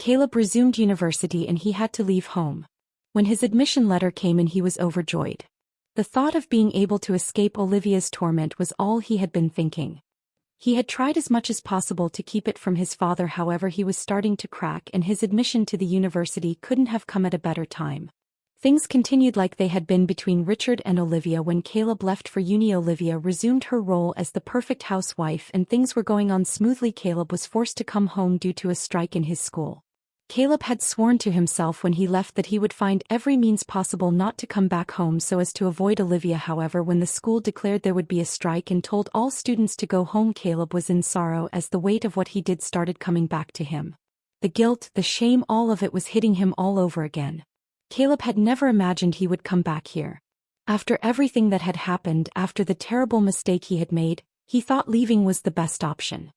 Caleb resumed university and he had to leave home. When his admission letter came in, he was overjoyed. The thought of being able to escape Olivia's torment was all he had been thinking. He had tried as much as possible to keep it from his father, however he was starting to crack, and his admission to the university couldn't have come at a better time. Things continued like they had been between Richard and Olivia when Caleb left for uni. Olivia resumed her role as the perfect housewife and things were going on smoothly. Caleb was forced to come home due to a strike in his school. Caleb had sworn to himself when he left that he would find every means possible not to come back home so as to avoid Olivia. However, when the school declared there would be a strike and told all students to go home, Caleb was in sorrow as the weight of what he did started coming back to him. The guilt, the shame, all of it was hitting him all over again. Caleb had never imagined he would come back here. After everything that had happened, after the terrible mistake he had made, he thought leaving was the best option.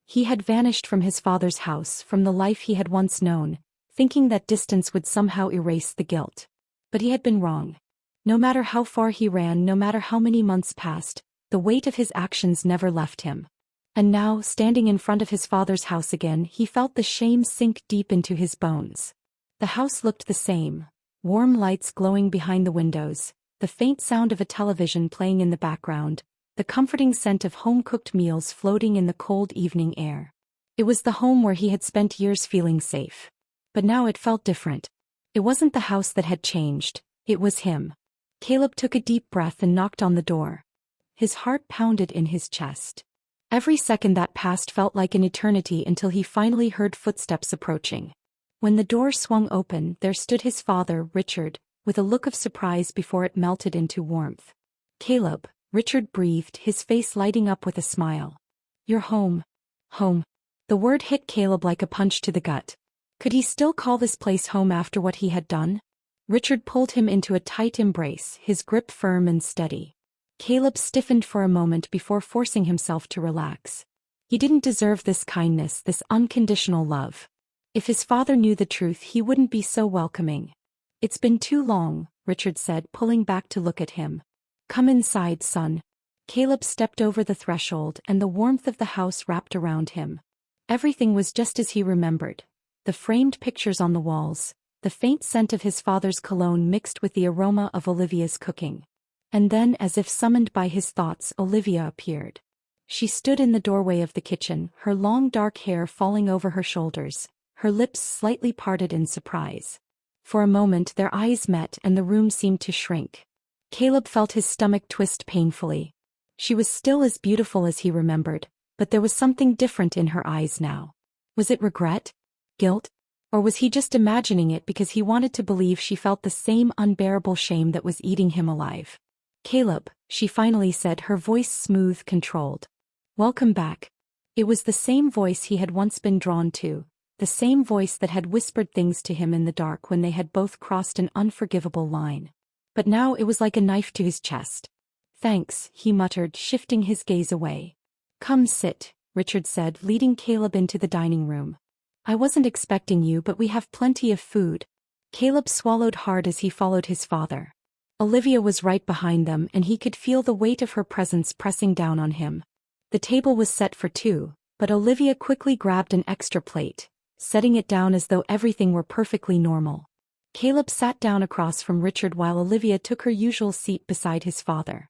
He had vanished from his father's house, from the life he had once known, thinking that distance would somehow erase the guilt. But he had been wrong. No matter how far he ran, no matter how many months passed, the weight of his actions never left him. And now, standing in front of his father's house again, he felt the shame sink deep into his bones. The house looked the same. Warm lights glowing behind the windows, the faint sound of a television playing in the background, the comforting scent of home-cooked meals floating in the cold evening air. It was the home where he had spent years feeling safe. But now it felt different. It wasn't the house that had changed, it was him. Caleb took a deep breath and knocked on the door. His heart pounded in his chest. Every second that passed felt like an eternity until he finally heard footsteps approaching. When the door swung open, there stood his father, Richard, with a look of surprise before it melted into warmth. "Caleb," Richard breathed, his face lighting up with a smile. "You're home." Home. The word hit Caleb like a punch to the gut. Could he still call this place home after what he had done? Richard pulled him into a tight embrace, his grip firm and steady. Caleb stiffened for a moment before forcing himself to relax. He didn't deserve this kindness, this unconditional love. If his father knew the truth, he wouldn't be so welcoming. "It's been too long," Richard said, pulling back to look at him. "Come inside, son." Caleb stepped over the threshold, and the warmth of the house wrapped around him. Everything was just as he remembered. The framed pictures on the walls, the faint scent of his father's cologne mixed with the aroma of Olivia's cooking. And then, as if summoned by his thoughts, Olivia appeared. She stood in the doorway of the kitchen, her long dark hair falling over her shoulders, her lips slightly parted in surprise. For a moment their eyes met and the room seemed to shrink. Caleb felt his stomach twist painfully. She was still as beautiful as he remembered, but there was something different in her eyes now. Was it regret? Guilt? Or was he just imagining it because he wanted to believe she felt the same unbearable shame that was eating him alive? "Caleb," she finally said, her voice smooth, controlled. "Welcome back." It was the same voice he had once been drawn to, the same voice that had whispered things to him in the dark when they had both crossed an unforgivable line. But now it was like a knife to his chest. "Thanks," he muttered, shifting his gaze away. "Come sit," Richard said, leading Caleb into the dining room. "I wasn't expecting you, but we have plenty of food." Caleb swallowed hard as he followed his father. Olivia was right behind them, and he could feel the weight of her presence pressing down on him. The table was set for two, but Olivia quickly grabbed an extra plate, setting it down as though everything were perfectly normal. Caleb sat down across from Richard while Olivia took her usual seat beside his father.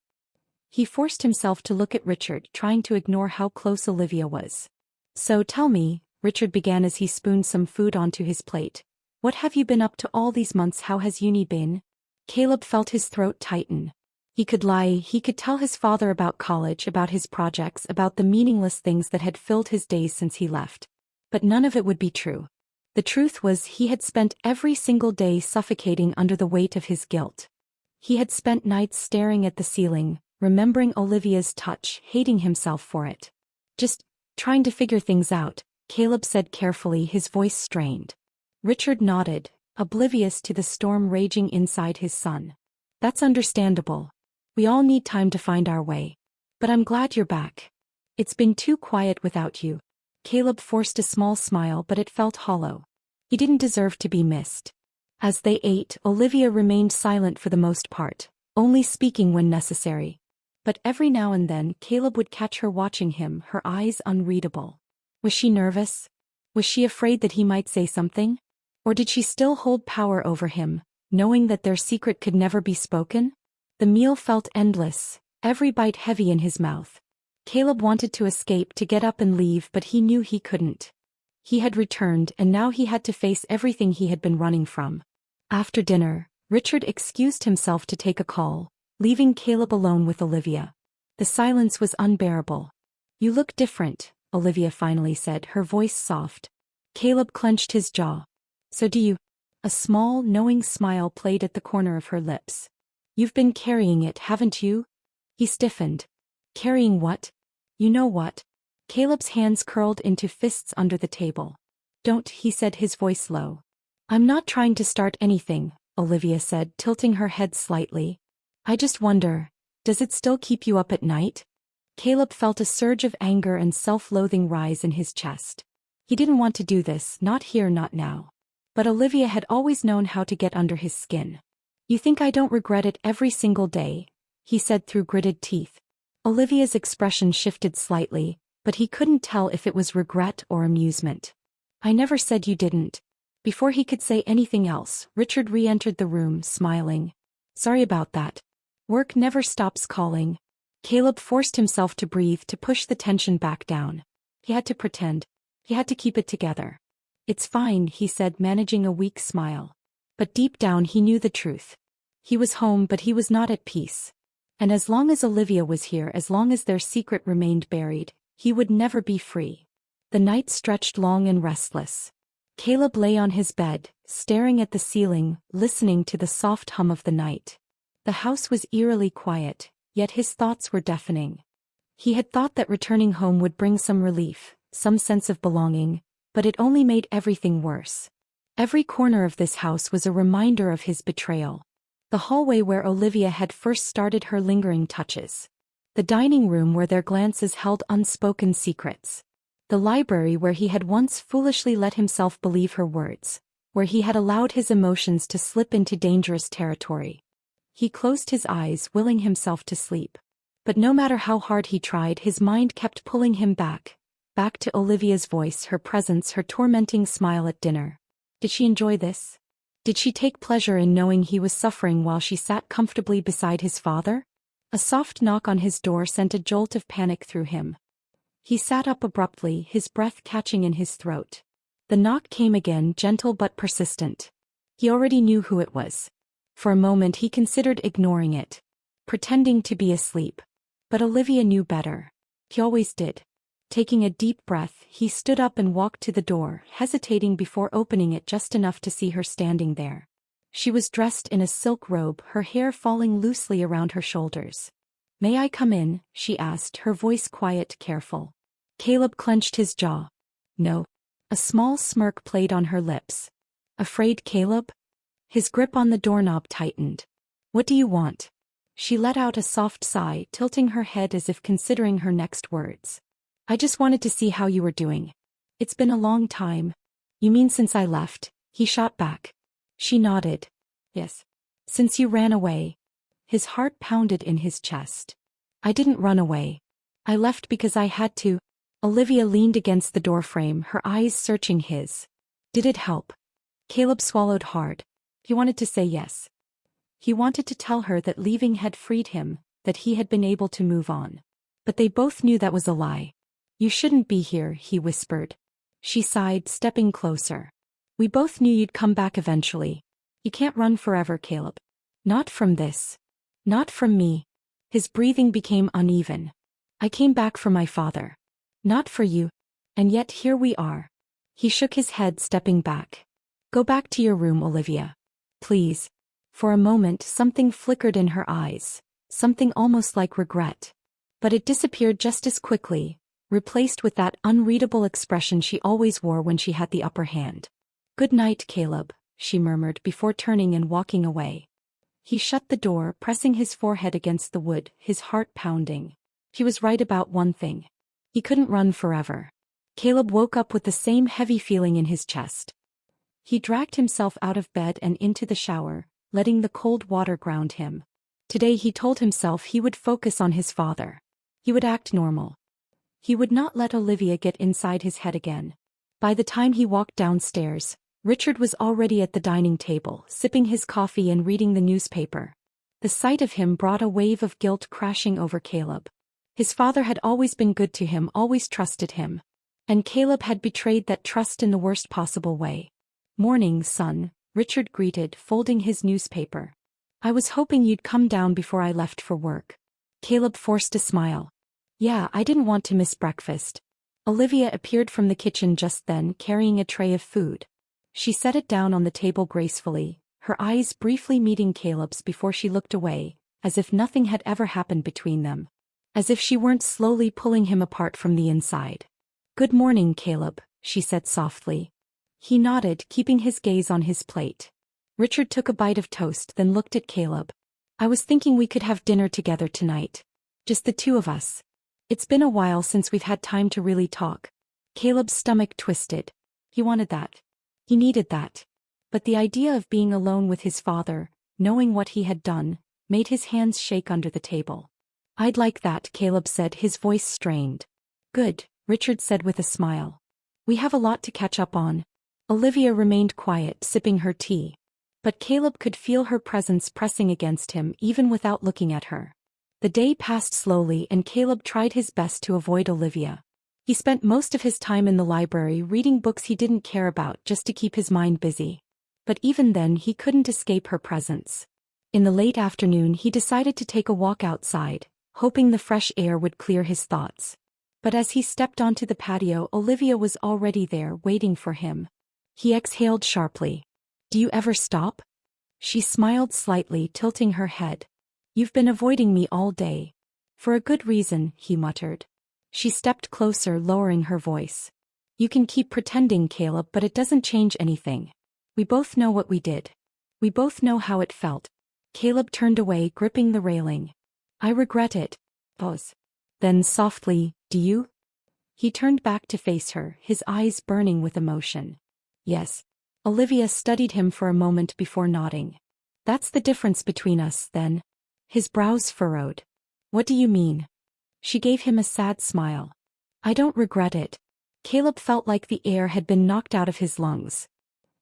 He forced himself to look at Richard, trying to ignore how close Olivia was. "So tell me," Richard began as he spooned some food onto his plate, "what have you been up to all these months? How has uni been?" Caleb felt his throat tighten. He could lie, he could tell his father about college, about his projects, about the meaningless things that had filled his days since he left. But none of it would be true. The truth was he had spent every single day suffocating under the weight of his guilt. He had spent nights staring at the ceiling, remembering Olivia's touch, hating himself for it. "Just trying to figure things out," Caleb said carefully, his voice strained. Richard nodded, oblivious to the storm raging inside his son. "That's understandable. We all need time to find our way. But I'm glad you're back. It's been too quiet without you." Caleb forced a small smile, but it felt hollow. He didn't deserve to be missed. As they ate, Olivia remained silent for the most part, only speaking when necessary. But every now and then Caleb would catch her watching him, her eyes unreadable. Was she nervous? Was she afraid that he might say something? Or did she still hold power over him, knowing that their secret could never be spoken? The meal felt endless, every bite heavy in his mouth. Caleb wanted to escape, to get up and leave, but he knew he couldn't. He had returned, and now he had to face everything he had been running from. After dinner, Richard excused himself to take a call, leaving Caleb alone with Olivia. The silence was unbearable. "You look different," Olivia finally said, her voice soft. Caleb clenched his jaw. "So do you?" A small, knowing smile played at the corner of her lips. "You've been carrying it, haven't you?" He stiffened. "Carrying what?" "You know what." Caleb's hands curled into fists under the table. "Don't," he said, his voice low. "I'm not trying to start anything," Olivia said, tilting her head slightly. "I just wonder, does it still keep you up at night?" Caleb felt a surge of anger and self-loathing rise in his chest. He didn't want to do this, not here, not now. But Olivia had always known how to get under his skin. "You think I don't regret it every single day?" he said through gritted teeth. Olivia's expression shifted slightly, but he couldn't tell if it was regret or amusement. "I never said you didn't." Before he could say anything else, Richard re-entered the room, smiling. "Sorry about that. Work never stops calling." Caleb forced himself to breathe, to push the tension back down. He had to pretend. He had to keep it together. "It's fine," he said, managing a weak smile. But deep down he knew the truth. He was home, but he was not at peace. And as long as Olivia was here, as long as their secret remained buried, he would never be free. The night stretched long and restless. Caleb lay on his bed, staring at the ceiling, listening to the soft hum of the night. The house was eerily quiet, yet his thoughts were deafening. He had thought that returning home would bring some relief, some sense of belonging, but it only made everything worse. Every corner of this house was a reminder of his betrayal. The hallway where Olivia had first started her lingering touches. The dining room where their glances held unspoken secrets. The library where he had once foolishly let himself believe her words, where he had allowed his emotions to slip into dangerous territory. He closed his eyes, willing himself to sleep. But no matter how hard he tried, his mind kept pulling him back to Olivia's voice, her presence, her tormenting smile at dinner. Did she enjoy this? Did she take pleasure in knowing he was suffering while she sat comfortably beside his father? A soft knock on his door sent a jolt of panic through him. He sat up abruptly, his breath catching in his throat. The knock came again, gentle but persistent. He already knew who it was. For a moment he considered ignoring it, pretending to be asleep. But Olivia knew better. He always did. Taking a deep breath, he stood up and walked to the door, hesitating before opening it just enough to see her standing there. She was dressed in a silk robe, her hair falling loosely around her shoulders. "May I come in?" she asked, her voice quiet, careful. Caleb clenched his jaw. "No." A small smirk played on her lips. "Afraid, Caleb?" His grip on the doorknob tightened. "What do you want?" She let out a soft sigh, tilting her head as if considering her next words. "I just wanted to see how you were doing. It's been a long time." "You mean since I left?" he shot back. She nodded. "Yes. Since you ran away." His heart pounded in his chest. "I didn't run away. I left because I had to." Olivia leaned against the doorframe, her eyes searching his. "Did it help?" Caleb swallowed hard. He wanted to say yes. He wanted to tell her that leaving had freed him, that he had been able to move on. But they both knew that was a lie. "You shouldn't be here," he whispered. She sighed, stepping closer. "We both knew you'd come back eventually. You can't run forever, Caleb. Not from this. Not from me." His breathing became uneven. "I came back for my father. Not for you. And yet here we are." He shook his head, stepping back. "Go back to your room, Olivia. Please." For a moment something flickered in her eyes, something almost like regret. But it disappeared just as quickly, replaced with that unreadable expression she always wore when she had the upper hand. "Good night, Caleb," she murmured before turning and walking away. He shut the door, pressing his forehead against the wood, his heart pounding. He was right about one thing. He couldn't run forever. Caleb woke up with the same heavy feeling in his chest. He dragged himself out of bed and into the shower, letting the cold water ground him. Today he told himself he would focus on his father. He would act normal. He would not let Olivia get inside his head again. By the time he walked downstairs, Richard was already at the dining table, sipping his coffee and reading the newspaper. The sight of him brought a wave of guilt crashing over Caleb. His father had always been good to him, always trusted him. And Caleb had betrayed that trust in the worst possible way. "Morning, son," Richard greeted, folding his newspaper. "I was hoping you'd come down before I left for work." Caleb forced a smile. "Yeah, I didn't want to miss breakfast." Olivia appeared from the kitchen just then, carrying a tray of food. She set it down on the table gracefully, her eyes briefly meeting Caleb's before she looked away, as if nothing had ever happened between them. As if she weren't slowly pulling him apart from the inside. "Good morning, Caleb," she said softly. He nodded, keeping his gaze on his plate. Richard took a bite of toast, then looked at Caleb. "I was thinking we could have dinner together tonight. Just the two of us. It's been a while since we've had time to really talk." Caleb's stomach twisted. He wanted that. He needed that. But the idea of being alone with his father, knowing what he had done, made his hands shake under the table. "I'd like that," Caleb said, his voice strained. "Good," Richard said with a smile. "We have a lot to catch up on." Olivia remained quiet, sipping her tea. But Caleb could feel her presence pressing against him even without looking at her. The day passed slowly and Caleb tried his best to avoid Olivia. He spent most of his time in the library reading books he didn't care about just to keep his mind busy. But even then he couldn't escape her presence. In the late afternoon he decided to take a walk outside, hoping the fresh air would clear his thoughts. But as he stepped onto the patio, Olivia was already there, waiting for him. He exhaled sharply. "Do you ever stop?" She smiled slightly, tilting her head. "You've been avoiding me all day." "For a good reason," he muttered. She stepped closer, lowering her voice. "You can keep pretending, Caleb, but it doesn't change anything. We both know what we did. We both know how it felt." Caleb turned away, gripping the railing. "I regret it." Pause. Then softly, "Do you?" He turned back to face her, his eyes burning with emotion. "Yes." Olivia studied him for a moment before nodding. "That's the difference between us, then." His brows furrowed. "What do you mean?" She gave him a sad smile. "I don't regret it." Caleb felt like the air had been knocked out of his lungs.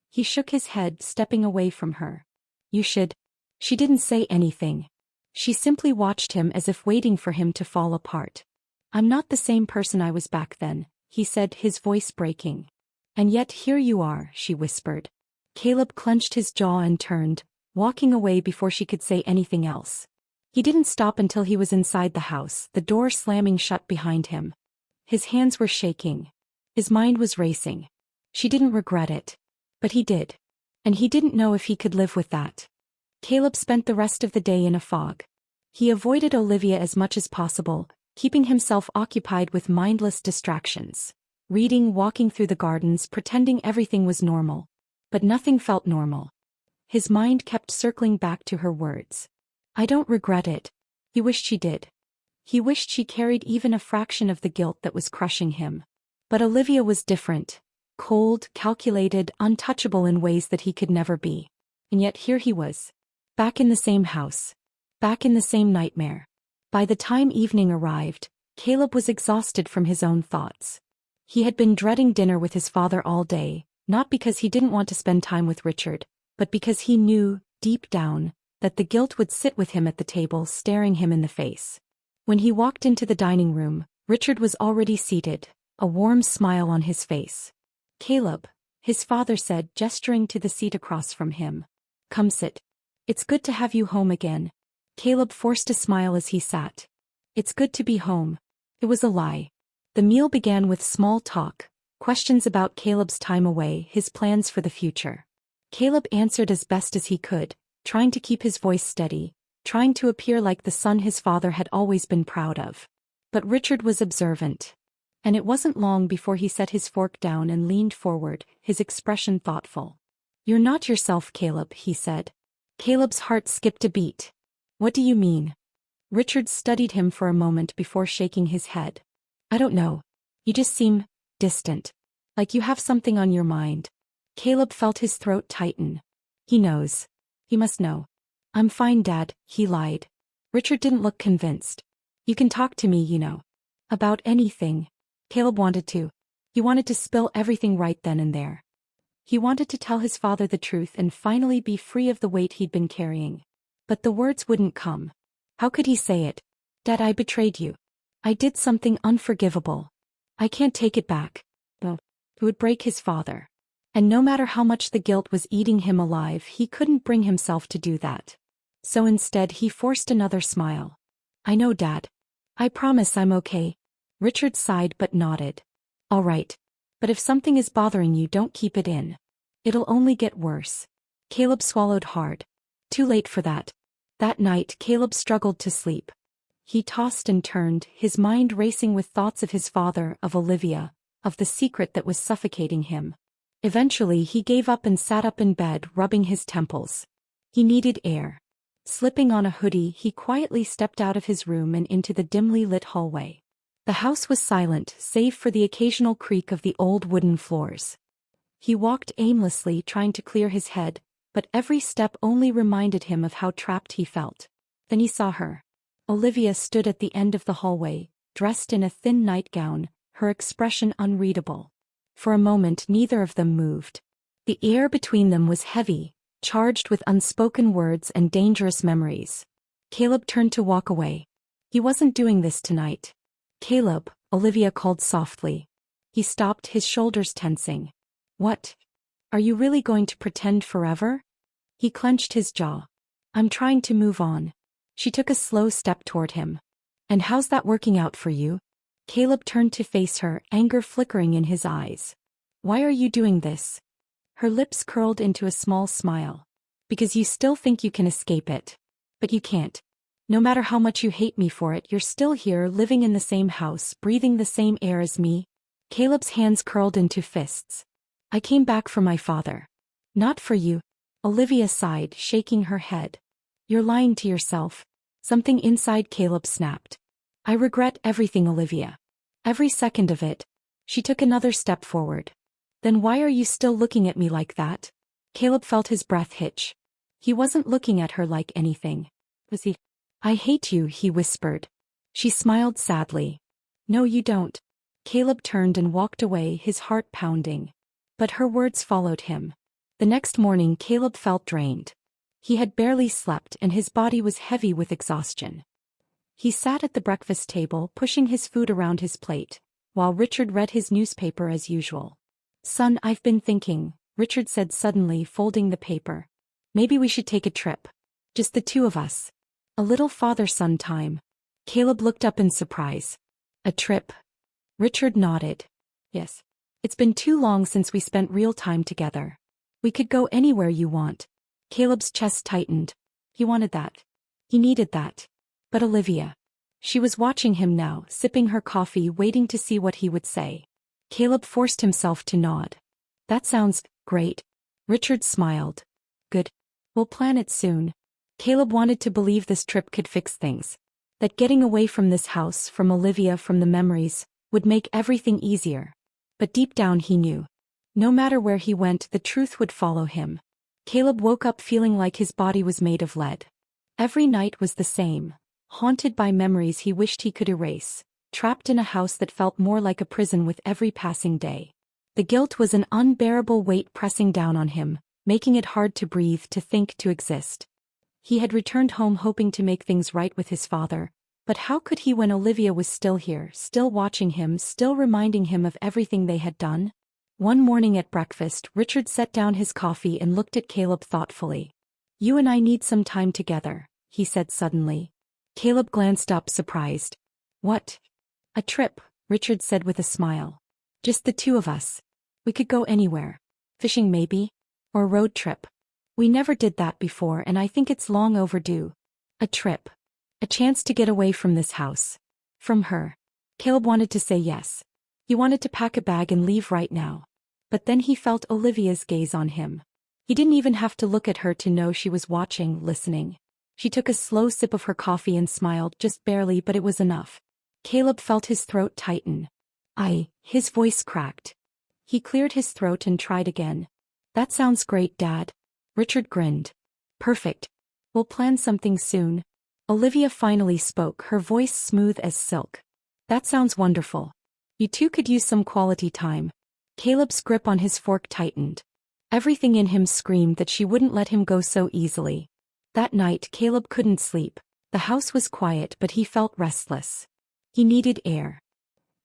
He shook his head, stepping away from her. "You should." She didn't say anything. She simply watched him as if waiting for him to fall apart. "I'm not the same person I was back then," he said, his voice breaking. "And yet here you are," she whispered. Caleb clenched his jaw and turned, walking away before she could say anything else. He didn't stop until he was inside the house, the door slamming shut behind him. His hands were shaking. His mind was racing. She didn't regret it. But he did. And he didn't know if he could live with that. Caleb spent the rest of the day in a fog. He avoided Olivia as much as possible, keeping himself occupied with mindless distractions. Reading, walking through the gardens, pretending everything was normal. But nothing felt normal. His mind kept circling back to her words. "I don't regret it." He wished she did. He wished she carried even a fraction of the guilt that was crushing him. But Olivia was different. Cold, calculated, untouchable in ways that he could never be. And yet here he was. Back in the same house. Back in the same nightmare. By the time evening arrived, Caleb was exhausted from his own thoughts. He had been dreading dinner with his father all day, not because he didn't want to spend time with Richard, but because he knew, deep down, that the guilt would sit with him at the table, staring him in the face. When he walked into the dining room, Richard was already seated, a warm smile on his face. "Caleb," his father said, gesturing to the seat across from him. "Come sit. It's good to have you home again." Caleb forced a smile as he sat. "It's good to be home." It was a lie. The meal began with small talk, questions about Caleb's time away, his plans for the future. Caleb answered as best as he could, trying to keep his voice steady, trying to appear like the son his father had always been proud of. But Richard was observant. And it wasn't long before he set his fork down and leaned forward, his expression thoughtful. "You're not yourself, Caleb," he said. Caleb's heart skipped a beat. "What do you mean?" Richard studied him for a moment before shaking his head. "I don't know. You just seem distant. Like you have something on your mind." Caleb felt his throat tighten. He knows. He must know. "I'm fine, Dad," he lied. Richard didn't look convinced. "You can talk to me, you know. About anything." Caleb wanted to. He wanted to spill everything right then and there. He wanted to tell his father the truth and finally be free of the weight he'd been carrying. But the words wouldn't come. How could he say it? Dad, I betrayed you. I did something unforgivable. I can't take it back. It would break his father. And no matter how much the guilt was eating him alive, he couldn't bring himself to do that. So instead he forced another smile. I know, Dad. I promise I'm okay. Richard sighed but nodded. All right. But if something is bothering you, don't keep it in. It'll only get worse. Caleb swallowed hard. Too late for that. That night, Caleb struggled to sleep. He tossed and turned, his mind racing with thoughts of his father, of Olivia, of the secret that was suffocating him. Eventually he gave up and sat up in bed, rubbing his temples. He needed air. Slipping on a hoodie, he quietly stepped out of his room and into the dimly lit hallway. The house was silent, save for the occasional creak of the old wooden floors. He walked aimlessly, trying to clear his head, but every step only reminded him of how trapped he felt. Then he saw her. Olivia stood at the end of the hallway, dressed in a thin nightgown, her expression unreadable. For a moment neither of them moved. The air between them was heavy, charged with unspoken words and dangerous memories. Caleb turned to walk away. He wasn't doing this tonight. Caleb, Olivia called softly. He stopped, his shoulders tensing. What? Are you really going to pretend forever? He clenched his jaw. I'm trying to move on. She took a slow step toward him. And how's that working out for you? Caleb turned to face her, anger flickering in his eyes. Why are you doing this? Her lips curled into a small smile. Because you still think you can escape it. But you can't. No matter how much you hate me for it, you're still here, living in the same house, breathing the same air as me. Caleb's hands curled into fists. I came back for my father. Not for you. Olivia sighed, shaking her head. You're lying to yourself. Something inside Caleb snapped. I regret everything, Olivia. Every second of it. She took another step forward. Then why are you still looking at me like that? Caleb felt his breath hitch. He wasn't looking at her like anything. Was he? I hate you, he whispered. She smiled sadly. No, you don't. Caleb turned and walked away, his heart pounding. But her words followed him. The next morning Caleb felt drained. He had barely slept and his body was heavy with exhaustion. He sat at the breakfast table, pushing his food around his plate, while Richard read his newspaper as usual. Son, I've been thinking, Richard said suddenly, folding the paper. Maybe we should take a trip. Just the two of us. A little father-son time. Caleb looked up in surprise. A trip? Richard nodded. Yes. It's been too long since we spent real time together. We could go anywhere you want. Caleb's chest tightened. He wanted that. He needed that. But Olivia. She was watching him now, sipping her coffee, waiting to see what he would say. Caleb forced himself to nod. That sounds great. Richard smiled. Good. We'll plan it soon. Caleb wanted to believe this trip could fix things. That getting away from this house, from Olivia, from the memories, would make everything easier. But deep down he knew. No matter where he went, the truth would follow him. Caleb woke up feeling like his body was made of lead. Every night was the same. Haunted by memories he wished he could erase, trapped in a house that felt more like a prison with every passing day. The guilt was an unbearable weight pressing down on him, making it hard to breathe, to think, to exist. He had returned home hoping to make things right with his father, but how could he when Olivia was still here, still watching him, still reminding him of everything they had done? One morning at breakfast, Richard set down his coffee and looked at Caleb thoughtfully. You and I need some time together, he said suddenly. Caleb glanced up, surprised. What? A trip, Richard said with a smile. Just the two of us. We could go anywhere. Fishing maybe? Or a road trip. We never did that before and I think it's long overdue. A trip. A chance to get away from this house. From her. Caleb wanted to say yes. He wanted to pack a bag and leave right now. But then he felt Olivia's gaze on him. He didn't even have to look at her to know she was watching, listening. She took a slow sip of her coffee and smiled, just barely, but it was enough. Caleb felt his throat tighten. His voice cracked. He cleared his throat and tried again. That sounds great, Dad. Richard grinned. Perfect. We'll plan something soon. Olivia finally spoke, her voice smooth as silk. That sounds wonderful. You two could use some quality time. Caleb's grip on his fork tightened. Everything in him screamed that she wouldn't let him go so easily. That night Caleb couldn't sleep. The house was quiet but he felt restless. He needed air.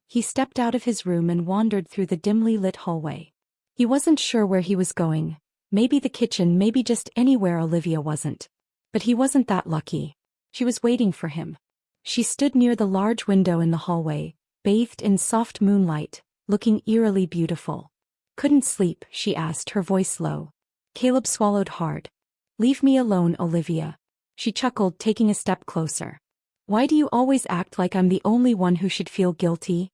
He stepped out of his room and wandered through the dimly lit hallway. He wasn't sure where he was going. Maybe the kitchen, maybe just anywhere Olivia wasn't. But he wasn't that lucky. She was waiting for him. She stood near the large window in the hallway, bathed in soft moonlight, looking eerily beautiful. Couldn't sleep, she asked, her voice low. Caleb swallowed hard. Leave me alone, Olivia. She chuckled, taking a step closer. Why do you always act like I'm the only one who should feel guilty?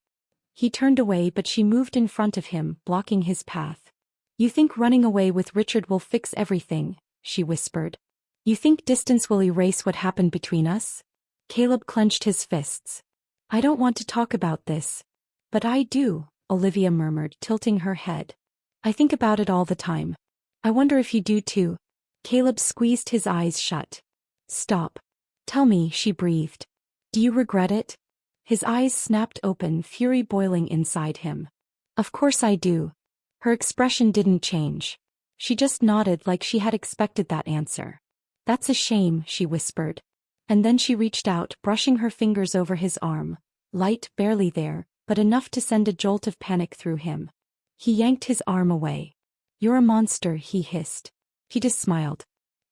He turned away but she moved in front of him, blocking his path. You think running away with Richard will fix everything, she whispered. You think distance will erase what happened between us? Caleb clenched his fists. I don't want to talk about this. But I do, Olivia murmured, tilting her head. I think about it all the time. I wonder if you do too. Caleb squeezed his eyes shut. Stop. Tell me, she breathed. Do you regret it? His eyes snapped open, fury boiling inside him. Of course I do. Her expression didn't change. She just nodded like she had expected that answer. That's a shame, she whispered. And then she reached out, brushing her fingers over his arm. Light, barely there, but enough to send a jolt of panic through him. He yanked his arm away. You're a monster, he hissed. He just smiled.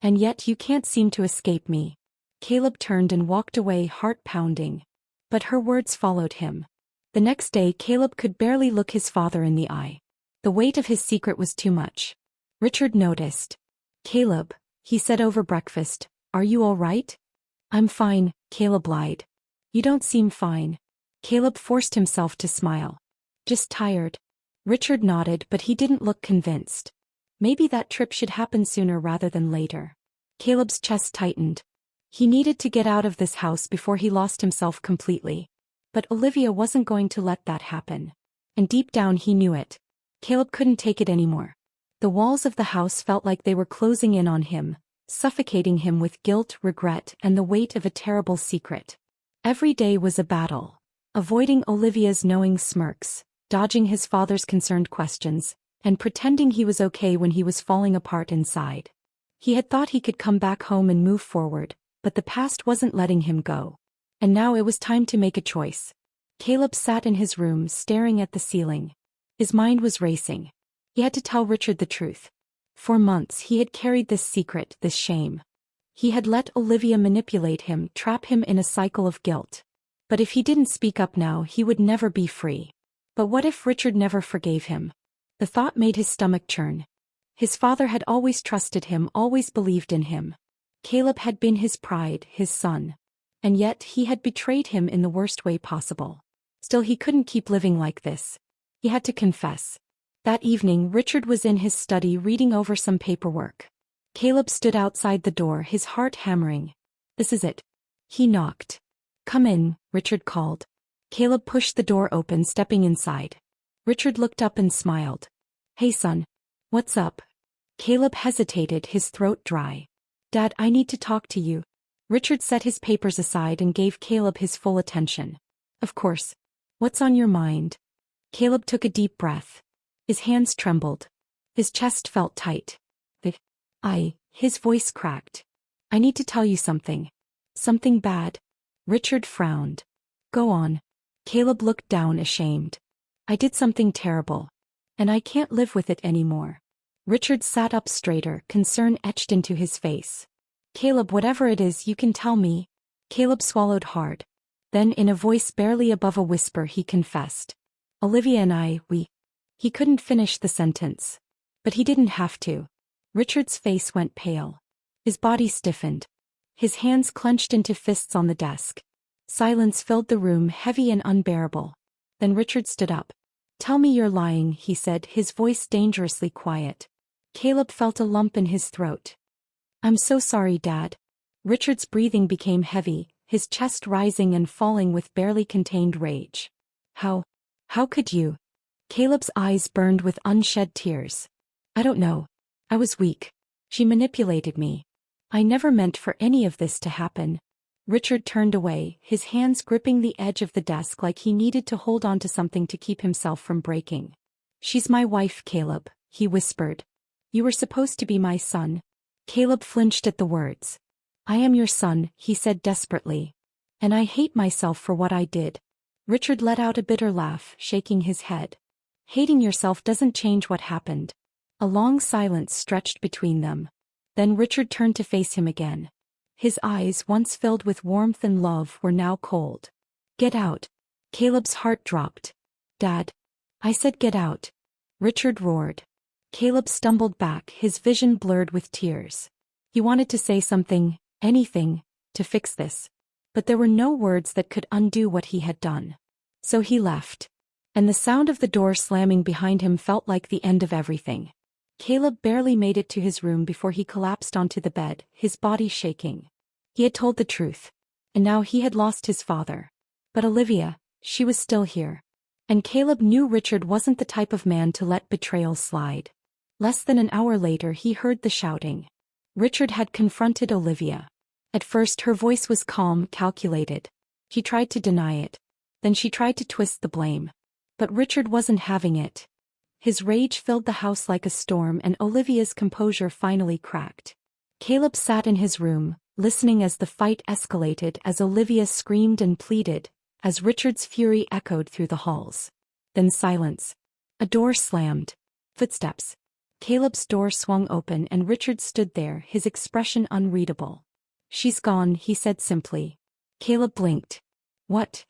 And yet you can't seem to escape me. Caleb turned and walked away, heart pounding. But her words followed him. The next day Caleb could barely look his father in the eye. The weight of his secret was too much. Richard noticed. Caleb, he said over breakfast, are you all right? I'm fine, Caleb lied. You don't seem fine. Caleb forced himself to smile. Just tired. Richard nodded but he didn't look convinced. Maybe that trip should happen sooner rather than later. Caleb's chest tightened. He needed to get out of this house before he lost himself completely. But Olivia wasn't going to let that happen. And deep down he knew it. Caleb couldn't take it anymore. The walls of the house felt like they were closing in on him, suffocating him with guilt, regret, and the weight of a terrible secret. Every day was a battle. Avoiding Olivia's knowing smirks, dodging his father's concerned questions, and pretending he was okay when he was falling apart inside. He had thought he could come back home and move forward, but the past wasn't letting him go. And now it was time to make a choice. Caleb sat in his room staring at the ceiling. His mind was racing. He had to tell Richard the truth. For months he had carried this secret, this shame. He had let Olivia manipulate him, trap him in a cycle of guilt. But if he didn't speak up now, he would never be free. But what if Richard never forgave him? The thought made his stomach churn. His father had always trusted him, always believed in him. Caleb had been his pride, his son. And yet he had betrayed him in the worst way possible. Still, he couldn't keep living like this. He had to confess. That evening Richard was in his study reading over some paperwork. Caleb stood outside the door, his heart hammering. This is it. He knocked. Come in, Richard called. Caleb pushed the door open, stepping inside. Richard looked up and smiled. Hey son. What's up? Caleb hesitated, his throat dry. Dad, I need to talk to you. Richard set his papers aside and gave Caleb his full attention. Of course. What's on your mind? Caleb took a deep breath. His hands trembled. His chest felt tight. His voice cracked. I need to tell you something. Something bad. Richard frowned. Go on. Caleb looked down, ashamed. I did something terrible. And I can't live with it anymore. Richard sat up straighter, concern etched into his face. Caleb, whatever it is, you can tell me. Caleb swallowed hard. Then in a voice barely above a whisper he confessed. Olivia and He couldn't finish the sentence. But he didn't have to. Richard's face went pale. His body stiffened. His hands clenched into fists on the desk. Silence filled the room, heavy and unbearable. Then Richard stood up. Tell me you're lying, he said, his voice dangerously quiet. Caleb felt a lump in his throat. I'm so sorry, Dad. Richard's breathing became heavy, his chest rising and falling with barely contained rage. How could you? Caleb's eyes burned with unshed tears. I don't know. I was weak. She manipulated me. I never meant for any of this to happen. Richard turned away, his hands gripping the edge of the desk like he needed to hold on to something to keep himself from breaking. "She's my wife, Caleb," he whispered. "You were supposed to be my son." Caleb flinched at the words. "I am your son," he said desperately. "And I hate myself for what I did." Richard let out a bitter laugh, shaking his head. "Hating yourself doesn't change what happened." A long silence stretched between them. Then Richard turned to face him again. His eyes, once filled with warmth and love, were now cold. "Get out." Caleb's heart dropped. "Dad." "I said get out," Richard roared. Caleb stumbled back, his vision blurred with tears. He wanted to say something, anything, to fix this. But there were no words that could undo what he had done. So he left. And the sound of the door slamming behind him felt like the end of everything. Caleb barely made it to his room before he collapsed onto the bed, his body shaking. He had told the truth. And now he had lost his father. But Olivia, she was still here. And Caleb knew Richard wasn't the type of man to let betrayal slide. Less than an hour later he heard the shouting. Richard had confronted Olivia. At first her voice was calm, calculated. He tried to deny it. Then she tried to twist the blame. But Richard wasn't having it. His rage filled the house like a storm, and Olivia's composure finally cracked. Caleb sat in his room, listening as the fight escalated, as Olivia screamed and pleaded, as Richard's fury echoed through the halls. Then silence. A door slammed. Footsteps. Caleb's door swung open and Richard stood there, his expression unreadable. "She's gone," he said simply. Caleb blinked. "What?"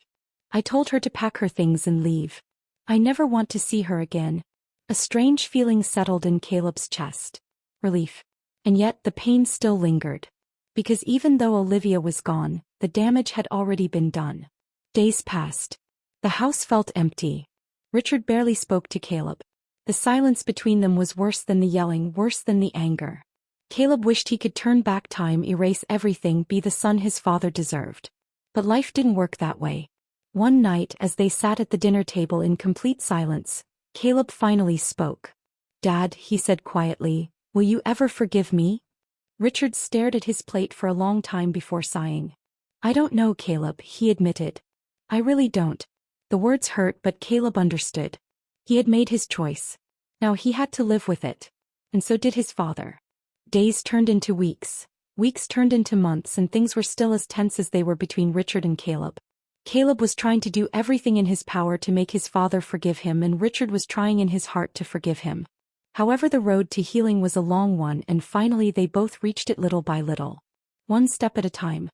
"I told her to pack her things and leave. I never want to see her again." A strange feeling settled in Caleb's chest. Relief. And yet the pain still lingered. Because even though Olivia was gone, the damage had already been done. Days passed. The house felt empty. Richard barely spoke to Caleb. The silence between them was worse than the yelling, worse than the anger. Caleb wished he could turn back time, erase everything, be the son his father deserved. But life didn't work that way. One night, as they sat at the dinner table in complete silence, Caleb finally spoke. "Dad," he said quietly, "will you ever forgive me?" Richard stared at his plate for a long time before sighing. "I don't know, Caleb," he admitted. "I really don't." The words hurt, but Caleb understood. He had made his choice. Now he had to live with it. And so did his father. Days turned into weeks. Weeks turned into months, and things were still as tense as they were between Richard and Caleb. Caleb was trying to do everything in his power to make his father forgive him, and Richard was trying in his heart to forgive him. However, the road to healing was a long one, and finally they both reached it little by little. One step at a time.